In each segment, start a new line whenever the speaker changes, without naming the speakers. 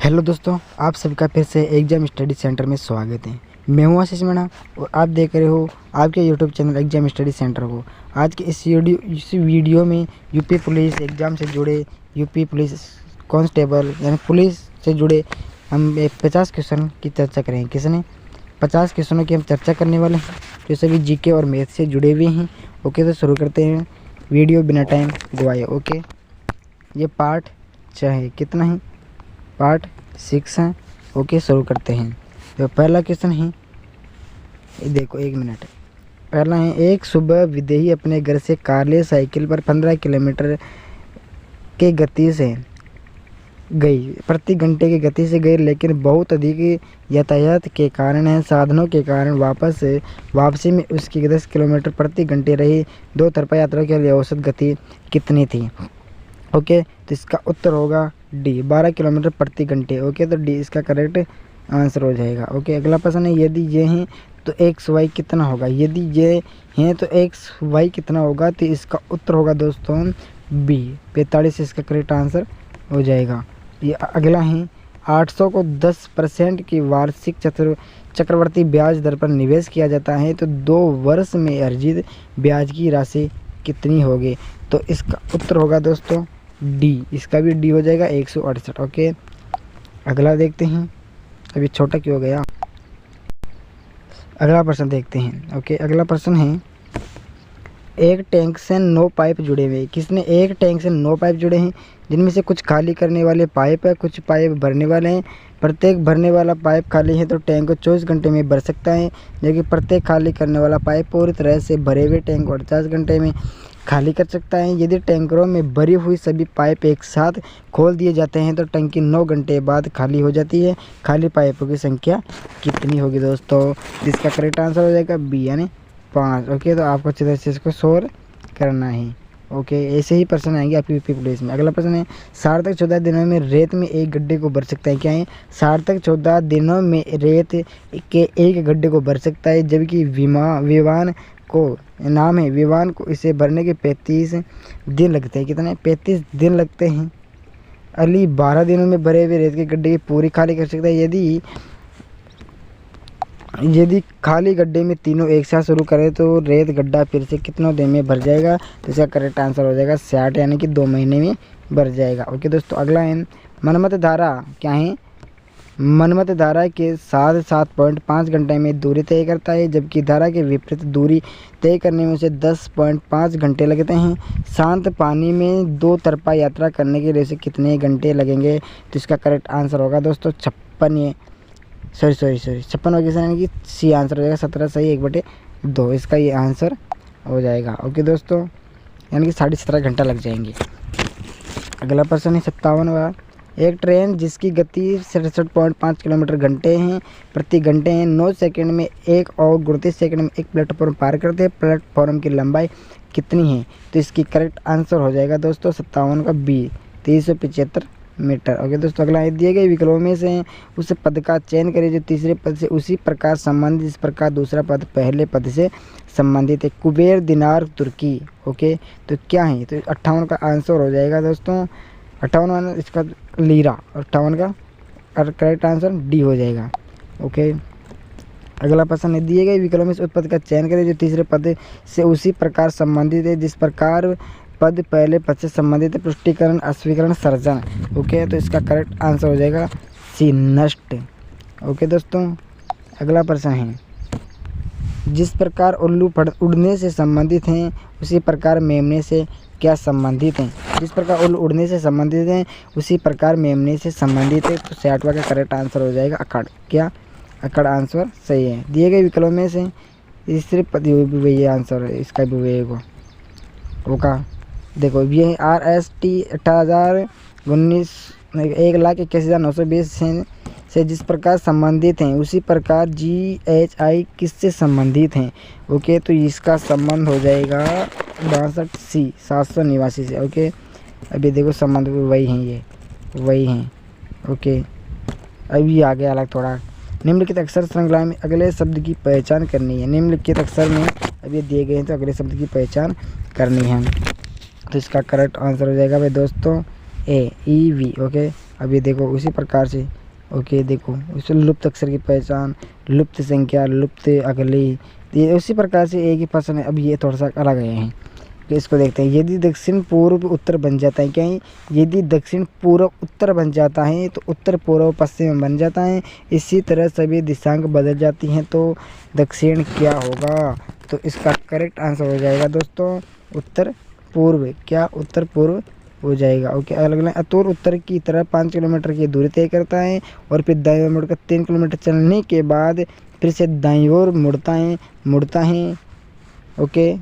Hello दोस्तों, आप सबका फिर से एग्जाम स्टडी सेंटर में स्वागत है। मैं हूं आशीष मीणा और आप देख रहे हो आपके YouTube channel exam study centre को। आज के इस वीडियो में यूपी पुलिस एग्ज़ाम से जुड़े, यूपी पुलिस कांस्टेबल यानी पुलिस से जुड़े हम 50 क्वेश्चन की चर्चा करेंगे। किसने 50 क्वेश्चनों की हम चर्चा करने वाले हैं जो सभी जीके और मैथ से जुड़े हुए हैं। ओके, तो शुरू करते हैं वीडियो बिना टाइम गवाए। ओके, ये पार्ट चाहे कितना है, पार्ट 6 है। ओके, शुरू करते हैं। तो पहला क्वेश्चन है, देखो 1 मिनट। पहला है, एक सुबह विदेही अपने घर से कार्ले साइकिल पर 15 किलोमीटर के गति से गई, प्रति घंटे की गति से गई, लेकिन बहुत अधिक यातायात के कारण साधनों के कारण वापसी में उसकी 10 किलोमीटर प्रति घंटे रही। दो तरफा यात्रा के लिए औसत गति कितनी थी? ओके, तो इसका उत्तर होगा डी, 12 किलोमीटर प्रति घंटे। ओके, तो डी इसका करेक्ट आंसर हो जाएगा। ओके, अगला प्रश्न है, यदि ये हैं तो एक्स वाई कितना होगा? यदि ये हैं तो एक्स वाई कितना होगा? तो इसका उत्तर होगा दोस्तों बी, 45 इसका करेक्ट आंसर हो जाएगा। ये अगला है, 800 को 10% की वार्षिक चक्रवर्ती ब्याज दर पर निवेश किया जाता है तो 2 वर्ष में अर्जित ब्याज की राशि कितनी होगी? तो इसका उत्तर होगा दोस्तों डी, इसका भी डी हो जाएगा 168। ओके, अगला देखते हैं। अभी छोटा क्यों हो गया? अगला प्रश्न देखते हैं। ओके, अगला प्रश्न है, एक टैंक से 9 पाइप जुड़े हुए। किसने? एक टैंक से 9 पाइप जुड़े हैं, जिनमें से कुछ खाली करने वाले पाइप है, कुछ पाइप भरने वाले हैं। प्रत्येक भरने वाला पाइप खाली है तो टैंक को 24 घंटे में भर सकता है, जबकि प्रत्येक खाली करने वाला पाइप पूरी तरह से भरे हुए टैंक को 48 घंटे में खाली कर सकता है। यदि टैंकरों में भरी हुई सभी पाइप एक साथ खोल दिए जाते हैं तो टंकी 9 घंटे बाद खाली हो जाती है। खाली पाइपों की संख्या कितनी होगी दोस्तों? इसका करेक्ट आंसर हो जाएगा बी, यानी 5। ओके, तो आपको अच्छी तरह से इसको सोल्व करना है। ओके, ऐसे ही प्रश्न आएंगे आपकी यूपी पुलिस में। अगला प्रश्न है, सार्थक 14 दिनों में रेत में एक गड्ढे को भर सकता है। क्या है? सार्थक 14 दिनों में रेत के एक गड्ढे को भर सकता है, जबकि विमान को नाम है, विमान को इसे भरने के 35 दिन लगते हैं। कितने? 35 दिन लगते हैं। अली 12 दिनों में भरे हुए रेत के गड्ढे की पूरी खाली कर सकता है। यदि खाली गड्ढे में तीनों एक साथ शुरू करें तो रेत गड्ढा फिर से कितनों दिन में भर जाएगा? तो इसका करेक्ट आंसर हो जाएगा 60, यानी कि 2 महीने में भर जाएगा। ओके दोस्तों, अगला है, मनमत धारा क्या है? मनमत धारा के साथ 7.5 घंटे में दूरी तय करता है, जबकि धारा के विपरीत दूरी तय करने में उसे 10.5 घंटे लगते हैं। शांत पानी में 2 तरफा यात्रा करने के लिए उसे कितने घंटे लगेंगे? तो इसका करेक्ट आंसर होगा दोस्तों 56। सॉरी 56 हो गया, यानी कि सी आंसर हो जाएगा 17 सही 1/2, इसका ये आंसर हो जाएगा। ओके दोस्तों, यानी कि 17.5 घंटा लग जाएंगे। अगला प्रश्न है 57वां, एक ट्रेन जिसकी गति 67.5 किलोमीटर घंटे हैं प्रति घंटे है, 9 सेकंड में एक और 38 सेकंड में एक प्लेटफॉर्म पार करते हैं। प्लेटफॉर्म की लंबाई कितनी है? तो इसकी करेक्ट आंसर हो जाएगा दोस्तों 57 का बी, 375 मीटर। ओके दोस्तों, अगला है, दिए गए विकल्पों में से उस पद का चयन करें जो तीसरे पद से उसी प्रकार संबंधित जिस प्रकार दूसरा पद पहले पद से संबंधित है। कुबेर, दिनार, तुर्की। ओके, तो क्या है? तो 58 का आंसर हो जाएगा दोस्तों 58, इसका लीरा, 58 का करेक्ट आंसर डी हो जाएगा। ओके, अगला प्रश्न है, दिए गए विकल्पों में से उस पद का चयन करें जो तीसरे पद से उसी प्रकार संबंधित है जिस प्रकार पद पहले पद से संबंधित है। पुष्टिकरण, अस्वीकरण, सर्जन। ओके, तो इसका करेक्ट आंसर हो जाएगा सी, नष्ट। ओके दोस्तों, अगला प्रश्न है, जिस प्रकार उल्लू उड़ने से संबंधित हैं उसी प्रकार मेमने से क्या संबंधित हैं? जिस प्रकार उल्लू उड़ने से संबंधित हैं उसी प्रकार मेमने से संबंधित है। तो 60वां का करेक्ट आंसर हो जाएगा अकड़। क्या? अकड़ आंसर सही है। दिए गए विकल्पों में से तीसरे पद वही आंसर है, इसका भी वही होगा। देखो ये RST 18,019 1,81,920 से जिस प्रकार संबंधित हैं उसी प्रकार GHI किससे संबंधित हैं? ओके, तो इसका संबंध हो जाएगा 62 सी, 789 से। ओके, अभी देखो संबंध वही हैं, ये वही हैं। ओके, अभी आगे अलग थोड़ा, निम्नलिखित अक्षर श्रृंखला में अगले शब्द की पहचान करनी है। निम्नलिखित अक्षर में अभी दिए गए हैं तो अगले शब्द की पहचान करनी है। तो इसका करेक्ट आंसर हो जाएगा भाई दोस्तों ए, EV। ओके, अभी देखो उसी प्रकार से ओके देखो उस लुप्त अक्षर की पहचान, लुप्त संख्या, लुप्त अगली, तो ये उसी प्रकार से एक ही प्रश्न है। अब ये थोड़ा सा अलग है, तो इसको देखते हैं। यदि दक्षिण पूर्व उत्तर बन जाता है, क्या है, यदि दक्षिण पूर्व उत्तर बन जाता है तो उत्तर पूर्व पश्चिम बन जाता है। इसी तरह सभी दिशांक बदल जाती हैं तो दक्षिण क्या होगा? तो इसका करेक्ट आंसर हो जाएगा दोस्तों उत्तर पूर्व। क्या उत्तर पूर्व हो जाएगा। ओके, अलग अलग अतुर उत्तर की तरफ 5 किलोमीटर की दूरी तय करता है और फिर दाईं ओर मुड़कर 3 किलोमीटर चलने के बाद फिर से दाईं ओर मुड़ता है। ओके,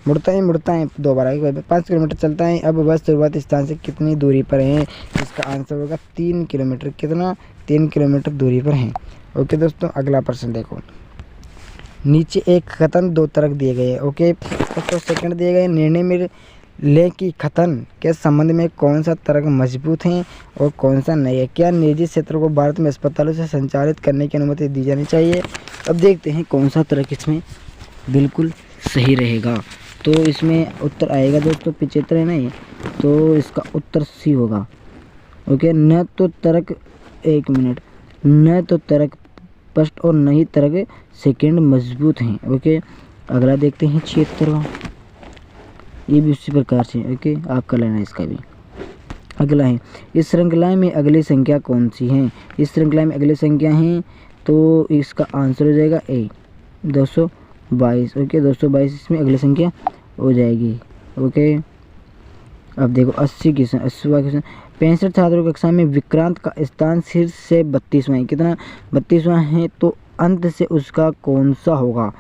मुड़ता है दोबारा 5 किलोमीटर चलता है। अब वह शुरुआती स्थान से कितनी दूरी पर है? इसका आंसर होगा 3 किलोमीटर। कितना? 3 किलोमीटर दूरी पर है। ओके दोस्तों, अगला प्रश्न देखो। नीचे एक कथन 2 तर्क दिए गए हैं। ओके, तो सेकंड दिए गए निर्णय में ले कि कथन के संबंध में कौन सा तर्क मजबूत है और कौन सा नहीं है। क्या निजी क्षेत्र को भारत में अस्पतालों से संचालित करने की अनुमति दी जानी चाहिए? अब देखते हैं कौन सा तर्क इसमें बिल्कुल सही रहेगा। तो इसमें उत्तर आएगा दोस्तों 75 है नहीं, तो इसका उत्तर सी होगा। ओके, न तो तर्क 1 मिनट, न तो तर्क फर्स्ट और न ही तर्क सेकंड मजबूत हैं। ओके, अगला देखते हैं 76वां, ये भी उसी प्रकार से। ओके, आपका लेना है इसका भी। अगला है इस श्रृंखला में अगली संख्या कौन सी है? इस श्रृंखला में अगली संख्या है तो इसका आंसर हो जाएगा ए 222। ओके, 222 इसमें अगली संख्या हो जाएगी। ओके, अब देखो 80वां क्वेश्चन। 65 छात्रों की कक्षा में विक्रांत का स्थान शीर्ष से 32वां है। कितना? 32वां है, तो अंत से उसका कौन सा होगा?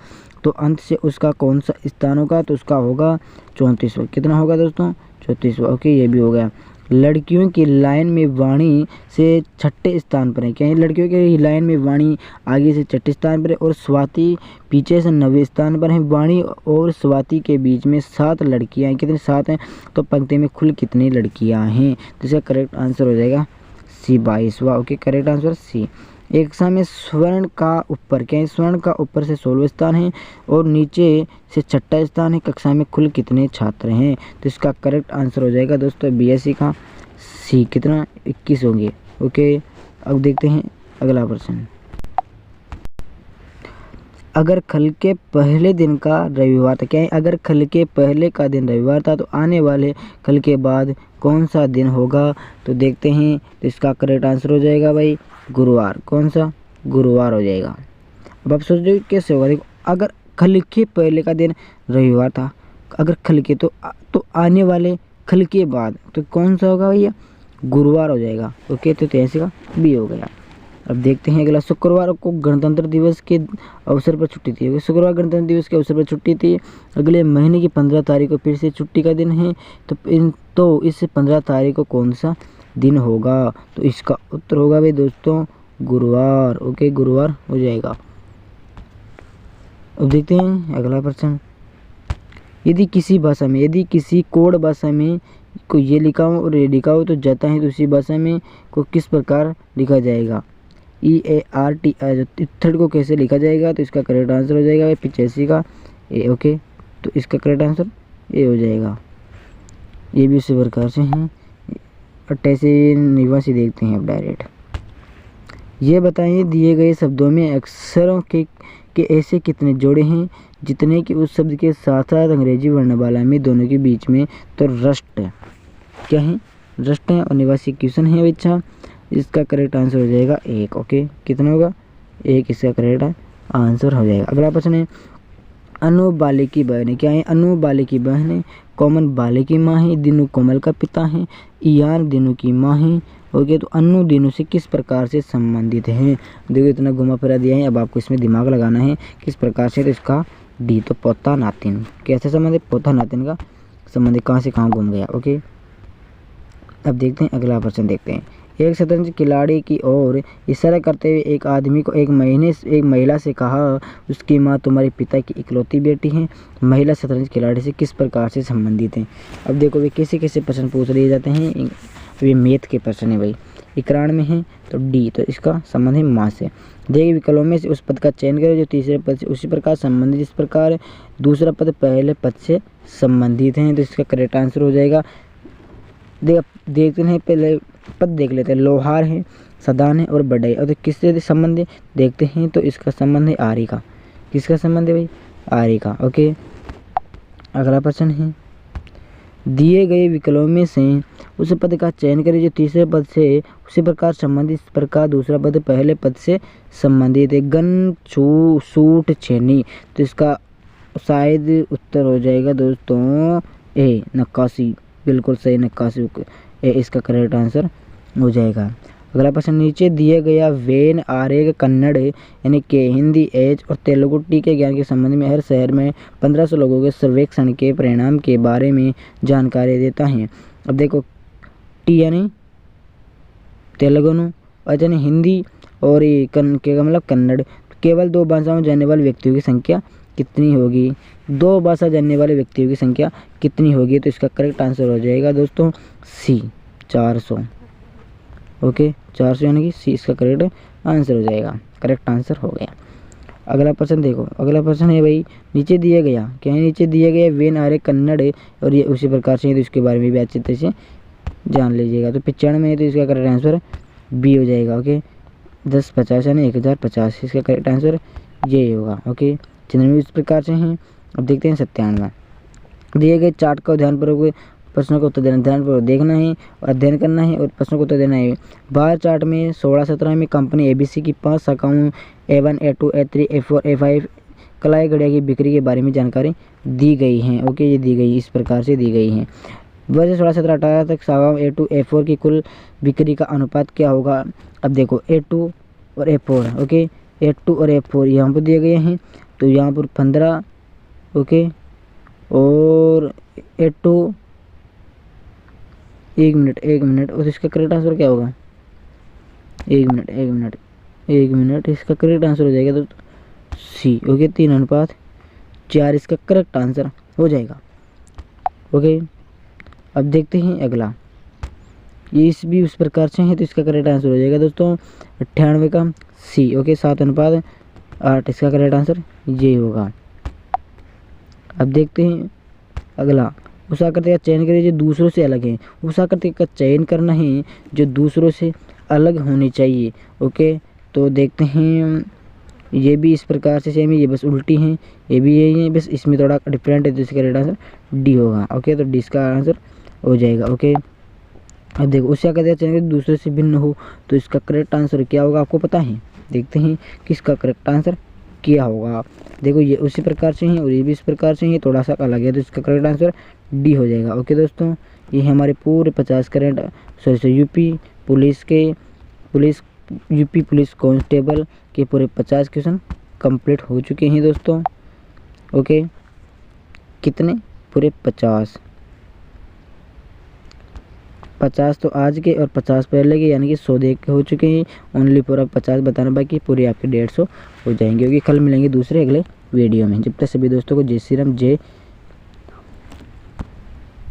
तो अंत से उसका कौन सा स्थान होगा? तो उसका होगा 34वां। कितना होगा दोस्तों? 34वां। ओके, ये भी हो गया। लड़कियों की लाइन में वाणी से 6ठे स्थान पर है। क्या है? लड़कियों की लाइन में वाणी आगे से 6ठे स्थान पर है और स्वाति पीछे से 9वें स्थान पर है। वाणी और स्वाति के बीच में 7 लड़कियां हैं। कितनी? 7 हैं। तो पंक्ति में कुल कितनी लड़कियां हैं? तो इसका करेक्ट आंसर हो जाएगा सी 22वां। Okay, correct answer C. एक कक्षा में स्वर्ण का ऊपर, क्या है? स्वर्ण का ऊपर से 16वां स्थान है और नीचे से 6ठा स्थान है। कक्षा में कुल कितने छात्र हैं? तो इसका करेक्ट आंसर हो जाएगा दोस्तों बीएससी का सी। कितना? 21 होंगे। ओके, अब देखते हैं अगला प्रश्न। अगर खल के पहले दिन का रविवार था, क्या है? अगर खल के पहले का दिन रविवार था तो आने वाले खल के बाद कौन सा दिन होगा? तो देखते हैं, तो इसका करेक्ट आंसर हो जाएगा भाई गुरुवार। कौन सा? गुरुवार हो जाएगा। अब आप सोच रहे कैसे होगा? देखो, अगर खल के पहले का दिन रविवार था, अगर खल के तो आने वाले खल के बाद तो कौन सा होगा भैया? गुरुवार हो जाएगा। ओके, तो 83 का बी हो गया। अब देखते हैं अगला। शुक्रवार को गणतंत्र दिवस के अवसर पर छुट्टी थी। शुक्रवार गणतंत्र दिवस के अवसर पर छुट्टी थी। अगले महीने की 15 तारीख को फिर से छुट्टी का दिन है। तो इस 15 तारीख को कौन सा दिन होगा? तो इसका उत्तर होगा भाई दोस्तों गुरुवार। ओके, गुरुवार हो जाएगा। अब देखते हैं अगला प्रश्न। यदि किसी भाषा में, यदि किसी कोड भाषा में को ये लिखा हो और ये लिखा हो तो जाता है तो उसी भाषा में को किस प्रकार लिखा जाएगा? EART थर्ड को कैसे लिखा जाएगा? तो इसका करेक्ट आंसर हो जाएगा 85 का ए। ओके, तो इसका करेक्ट आंसर ए हो जाएगा। ये भी उसी प्रकार से हैं। 88 निवासी देखते हैं अब डायरेक्ट। ये बताइए दिए गए शब्दों में अक्षरों के ऐसे कितने जोड़े हैं जितने कि उस शब्द के साथ साथ अंग्रेजी वर्णमाला में दोनों के बीच में तो रस्ट क्या है? रस्ट है और निवासी क्वेश्चन है बच्चा। इसका करेक्ट आंसर हो जाएगा 1। ओके, कितना होगा? 1 इसका करेक्ट आंसर हो जाएगा। अगला प्रश्न है अनु बाले की बहन है। क्या है? अनु बाले की बहन है। कोमल बाले की माँ है। दिनू कोमल का पिता है। ईयान दिनू की माँ है। ओके, तो अनु दिनू से किस प्रकार से संबंधित हैं? देखो इतना घुमा फिरा दिया है, अब आपको इसमें दिमाग लगाना है किस प्रकार से। तो इसका डी, तो पोता नातिन कैसे संबंधित? पोता नातिन का संबंधित कहाँ से कहाँ घूम गया। ओके, अब देखते हैं अगला प्रश्न देखते हैं। एक शतरंज खिलाड़ी की ओर इशारा करते हुए एक आदमी को एक महिला से कहा उसकी माँ तुम्हारे पिता की इकलौती बेटी है। महिला शतरंज खिलाड़ी से किस प्रकार से संबंधित हैं? अब देखो वे कैसे कैसे प्रश्न पूछ लिए जाते हैं। ये मैथ के प्रश्न है भाई। इकरान में है तो डी, तो इसका संबंध है माँ से। देखिए विकल्पों में से उस पद का चयन करें जो तीसरे पद से उसी प्रकार संबंधित जिस प्रकार दूसरा पद पहले पद से संबंधित हैं। तो इसका करेक्ट आंसर हो जाएगा। देखते हैं पहले पद देख लेते हैं। लोहार है, सदान है और बढ़ई। और तो किससे संबंध है देखते हैं, तो इसका संबंध है आर्य का। किसका संबंध है भाई? आर्य का। ओके, अगला प्रश्न है, दिए गए विकल्पों में से उस पद का चयन करें जो तीसरे पद से उसी प्रकार संबंधित, इस प्रकार दूसरा पद पहले पद से संबंधित है। गन, सूट, छेनी। तो इसका शायद उत्तर हो जाएगा दोस्तों ए, नक्काशी। बिल्कुल सही, नक्काशी ए इसका करेक्ट आंसर हो जाएगा। अगला प्रश्न, नीचे दिए गया वेन आरेख कन्नड़ यानी कि हिंदी, एज और तेलुगु टी के ज्ञान के संबंध में हर शहर में 1500 लोगों के सर्वेक्षण के परिणाम के बारे में जानकारी देता है। अब देखो, टी यानी तेलुगु, एच यानी हिंदी और ये के मतलब कन्नड़। केवल 2 भाषाओं जानने वाले व्यक्तियों की संख्या कितनी होगी? 2 भाषा जानने वाले व्यक्तियों की संख्या कितनी होगी? तो इसका करेक्ट आंसर हो जाएगा दोस्तों सी, 400। ओके, 400 यानी कि सी इसका करेक्ट आंसर हो जाएगा। करेक्ट आंसर हो गया। अगला प्रश्न देखो, अगला प्रश्न है भाई, नीचे दिया गया क्या है? नीचे दिया गया वेन आर्य कन्नड़ है और ये उसी प्रकार से, तो इसके बारे में भी अच्छी तरह से जान लीजिएगा। तो 95 है, तो इसका करेक्ट आंसर बी हो जाएगा। ओके, 1050 यानी 1050 इसका करेक्ट आंसर ये होगा। ओके, 96 इस प्रकार से हैं। अब देखते हैं 97। दिए गए चार्ट का ध्यानपूर्वक प्रश्नों का उत्तर देना, ध्यानपूर्वक देखना है और अध्ययन करना है और प्रश्नों का उत्तर देना है। बार चार्ट में 16-17 में कंपनी एबीसी की 5 शाखाओं A1, A2, A3, A4, A5 कलाई घड़िया की बिक्री के बारे में जानकारी दी गई है। ओके, ये दी गई इस प्रकार से दी गई है। वर्ष 16-17-18 तक शाखाओं A2, A4 की कुल बिक्री का अनुपात क्या होगा? अब देखो, A2 और A4। ओके, A2 और A4 यहाँ पर दिए गए हैं, तो यहाँ पर 15। ओके, और A2 एक मिनट और इसका करेक्ट आंसर क्या होगा? एक मिनट इसका करेक्ट आंसर हो जाएगा दोस्तों सी। ओके, 3:4 इसका करेक्ट आंसर हो जाएगा। ओके, अब देखते हैं अगला, ये इस भी उस प्रकार से है, तो इसका करेक्ट आंसर हो जाएगा दोस्तों 98 का सी। ओके, 7:8 इसका करेक्ट आंसर ये होगा। अब देखते हैं अगला, उस आकृति का चयन करें जो दूसरों से अलग है। उस आकृति का चयन करना है जो दूसरों से अलग होनी चाहिए। ओके, तो देखते हैं, ये भी इस प्रकार से सेम है, ये बस उल्टी है, ये भी यही है, बस इसमें थोड़ा डिफरेंट है, तो इसका करेक्ट आंसर डी होगा। ओके, तो डी इसका आंसर हो जाएगा। ओके, अब देखो, उस आकृति का चयन करें दूसरे से भिन्न हो, तो इसका करेक्ट आंसर क्या होगा आपको पता है? देखते हैं कि इसका करेक्ट आंसर क्या होगा। देखो, ये उसी प्रकार से है और ये भी इस प्रकार से है, थोड़ा सा अलग है, तो इसका करेक्ट आंसर डी हो जाएगा। ओके दोस्तों, ये हमारे पूरे 50 करंट यूपी पुलिस कांस्टेबल के पूरे 50 क्वेश्चन कंप्लीट हो चुके हैं दोस्तों। ओके, कितने? पूरे 50 तो आज के और 50 पहले के, यानी कि 100 देख के हो चुके हैं। ओनली पूरा 50 बताना बाकी, पूरे आपके 150 हो जाएंगे। क्योंकि कल मिलेंगे दूसरे अगले वीडियो में। जब तक सभी दोस्तों को जय श्री राम, जय